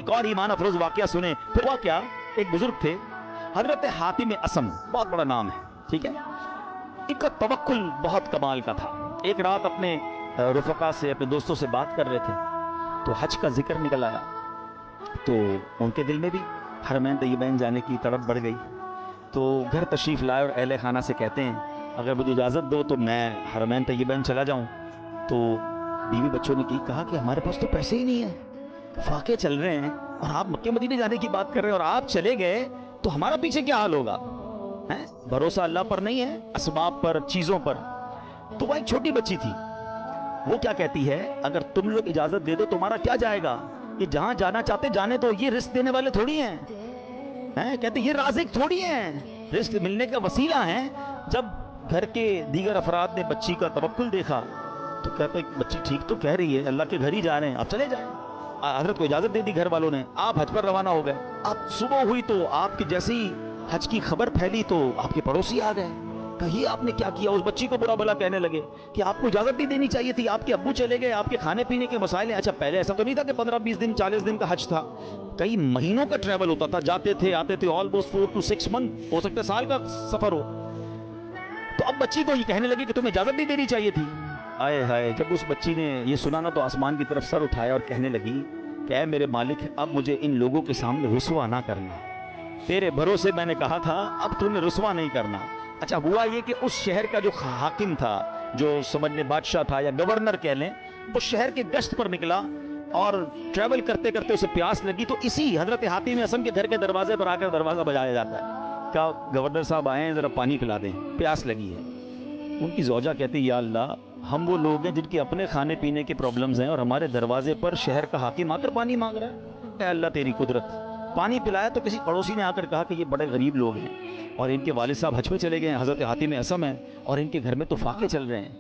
ایک اور ایمان افروز واقعہ سنیں. پھر ہوا کیا, ایک بزرگ تھے حضرت حاتم اسم, بہت بڑا نام ہے, ٹھیک ہے. ان کا توکل بہت کمال کا تھا. ایک رات اپنے رفقا سے, اپنے دوستوں سے بات کر رہے تھے تو حج کا ذکر نکل آیا. تو ان کے دل میں بھی حرمین طیبین جانے کی تڑپ بڑھ گئی. تو گھر تشریف لائے اور اہل خانہ سے کہتے ہیں اگر مجھے اجازت دو تو میں حرمین طیبین چلا جاؤں. تو بیوی بچوں نے کہا کہ ہمارے پاس تو پیسے ہی نہیں ہیں, فاقے چل رہے ہیں, اور آپ مکہ مدینے جانے کی بات کر رہے ہیں, اور آپ چلے گئے تو ہمارا پیچھے کیا حال ہوگا. بھروسہ اللہ پر نہیں ہے, اسباب پر, چیزوں پر. تو وہ ایک چھوٹی بچی تھی, وہ کیا کہتی ہے, اگر تم لوگ اجازت دے دو تمہارا کیا جائے گا, یہ جہاں جانا چاہتے جانے تو, یہ رزق دینے والے تھوڑی ہیں. کہتے یہ رازق تھوڑی ہیں, رزق ملنے کا وسیلہ ہیں. جب گھر کے دیگر افراد نے بچی کا توکل دیکھا تو کہتے بچی ٹھیک تو کہہ رہی ہے, اللہ کے گھر ہی جا رہے ہیں, آپ چلے جائیں. حضرت کو اجازت دے دی گھر والوں نے, آپ حج پر روانہ ہو گئے. اب صبح ہوئی تو آپ کی جیسی حج کی خبر پھیلی تو آپ کے پڑوسی آ گئے, کہیے آپ نے کیا کیا. اس بچی کو برا بھلا کہنے لگے کہ آپ کو اجازت نہیں دینی چاہیے تھی, آپ کے ابو چلے گئے, آپ کے کھانے پینے کے مسائل ہیں. اچھا پہلے ایسا تو نہیں تھا کہ 15-20 دن 40 دن کا حج تھا, کئی مہینوں کا ٹریول ہوتا تھا, جاتے تھے آتے تھے, آلموسٹ 4 to 6 months, ہو سکتا ہے سال کا سفر ہو. تو اب بچی کو یہ کہنے لگے کہ تمہیں اجازت نہیں دینی چاہیے تھی. آئے ہائے, جب اس بچی نے یہ سنا نا تو آسمان کی طرف سر اٹھایا اور کہنے لگی کہ اے میرے مالک, اب مجھے ان لوگوں کے سامنے رسوا نہ کرنا, تیرے بھروسے میں نے کہا تھا, اب تو نے رسوا نہیں کرنا. اچھا ہوا یہ کہ اس شہر کا جو حاکم تھا, جو سمجھنے بادشاہ تھا یا گورنر کہہ لیں, وہ شہر کے گشت پر نکلا اور ٹریول کرتے کرتے اسے پیاس لگی. تو اسی حضرت حاتم اسم کے گھر کے دروازے پر آ کر دروازہ بجایا جاتا ہے, کیا گورنر صاحب آئے ہیں, ذرا پانی پلا دیں, پیاس لگی ہے. ان کی زوجہ کہتی یا اللہ, ہم وہ لوگ ہیں جن کے اپنے کھانے پینے کے پرابلمز ہیں اور ہمارے دروازے پر شہر کا حاکم آ کر پانی مانگ رہا ہے. اے اللہ تیری قدرت. پانی پلایا تو کسی پڑوسی نے آ کر کہا کہ یہ بڑے غریب لوگ ہیں اور ان کے والد صاحب حج پہ چلے گئے ہیں, حضرت حاتم اسم ہیں, اور ان کے گھر میں تو فاقے چل رہے ہیں.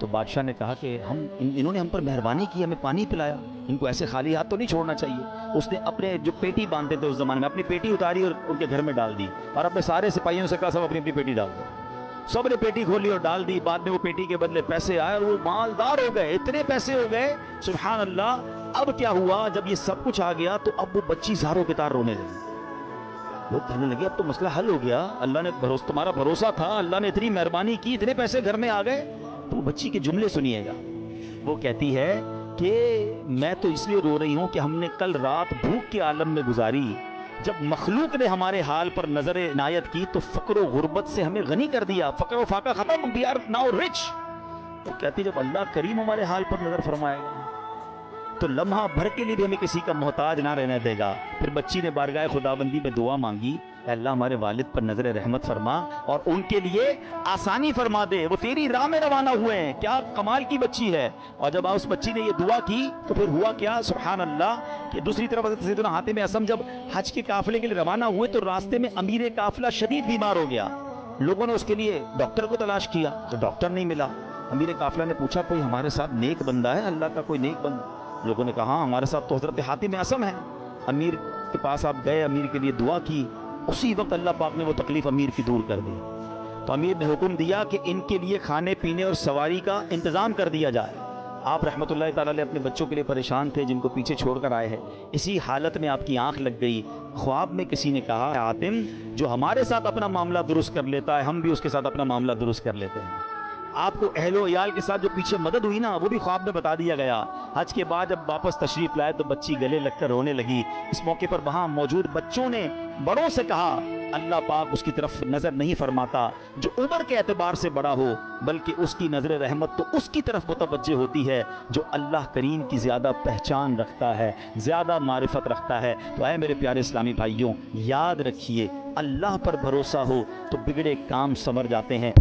تو بادشاہ نے کہا کہ انہوں نے ہم پر مہربانی کی, ہمیں پانی پلایا, ان کو ایسے خالی ہاتھ تو نہیں چھوڑنا چاہیے. اس نے اپنے جو پیٹی باندھتے تھے اس زمانے میں, اپنی پیٹی اتاری اور ان کے گھر میں ڈال دی, اور اپنے سارے سپاہیوں سے کہا سب اپنی اپنی پیٹی ڈال دو. سب نے پیٹی کھولی اور ڈال دی. بعد میں وہ پیٹی کے بدلے پیسے آئے اور وہ مالدار ہو گئے, اتنے پیسے ہو گئے سبحان اللہ. اب کیا ہوا, جب یہ سب کچھ آ گیا تو اب وہ بچی زاروں کے تار رونے لگی. لوگ کہنے لگے اب تو مسئلہ حل ہو گیا, اللہ نے تمہارا بھروسہ تھا, اللہ نے اتنی مہربانی کی, اتنے پیسے گھر میں آ گئے. تو وہ بچی کے جملے سنیے گا. وہ کہتی ہے کہ میں تو اس لیے رو رہی ہوں کہ ہم نے کل رات بھوک کے عالم میں گزاری, جب مخلوق نے ہمارے حال پر نظر عنایت کی تو فقر و غربت سے ہمیں غنی کر دیا, فقر و فاقہ ختم, we are now rich. وہ کہتی جب اللہ کریم ہمارے حال پر نظر فرمائے گا تو لمحہ بھر کے لیے بھی ہمیں کسی کا محتاج نہ رہنے دے گا. پھر بچی نے بارگاہ خداوندی میں دعا مانگی, اے اللہ ہمارے والد پر نظر رحمت فرما اور ان کے لیے آسانی فرما دے, وہ تیری راہ میں روانہ ہوئے ہیں. کیا کمال کی بچی ہے. اور جب اس بچی نے یہ دعا کی تو پھر ہوا کیا سبحان اللہ کہ دوسری طرف حضرت سیدنا حاتم اسم جب حج کے قافلے کے لیے روانہ ہوئے تو راستے میں امیر قافلہ شدید بیمار ہو گیا. لوگوں نے اس کے لیے ڈاکٹر کو تلاش کیا تو ڈاکٹر نہیں ملا. امیر قافلہ نے پوچھا کوئی ہمارے ساتھ نیک بندہ ہے, اللہ کا کوئی نیک بندہ. لوگوں نے کہا ہاں ہمارے ساتھ تو حضرت حاتم اسم ہے. امیر کے پاس آپ گئے, امیر کے لیے دعا کی, اسی وقت اللہ پاک نے وہ تکلیف امیر کی دور کر دی. تو امیر نے حکم دیا کہ ان کے لیے کھانے پینے اور سواری کا انتظام کر دیا جائے. آپ رحمۃ اللہ تعالیٰ علیہ اپنے بچوں کے لیے پریشان تھے جن کو پیچھے چھوڑ کر آئے ہیں. اسی حالت میں آپ کی آنکھ لگ گئی. خواب میں کسی نے کہا حاتم جو ہمارے ساتھ اپنا معاملہ درست کر لیتا ہے ہم بھی اس کے ساتھ اپنا معاملہ درست کر لیتے ہیں. آپ کو اہل و عیال کے ساتھ جو پیچھے مدد ہوئی نا وہ بھی خواب میں بتا دیا گیا. حج کے بعد جب واپس تشریف لائے تو بچی گلے لگ کر رونے لگی. اس موقع پر وہاں موجود بچوں نے بڑوں سے کہا اللہ پاک اس کی طرف نظر نہیں فرماتا جو عمر کے اعتبار سے بڑا ہو, بلکہ اس کی نظر رحمت تو اس کی طرف متوجہ ہوتی ہے جو اللہ کریم کی زیادہ پہچان رکھتا ہے, زیادہ معرفت رکھتا ہے. تو اے میرے پیارے اسلامی بھائیوں, یاد رکھیے اللہ پر بھروسہ ہو تو بگڑے کام سنور جاتے ہیں.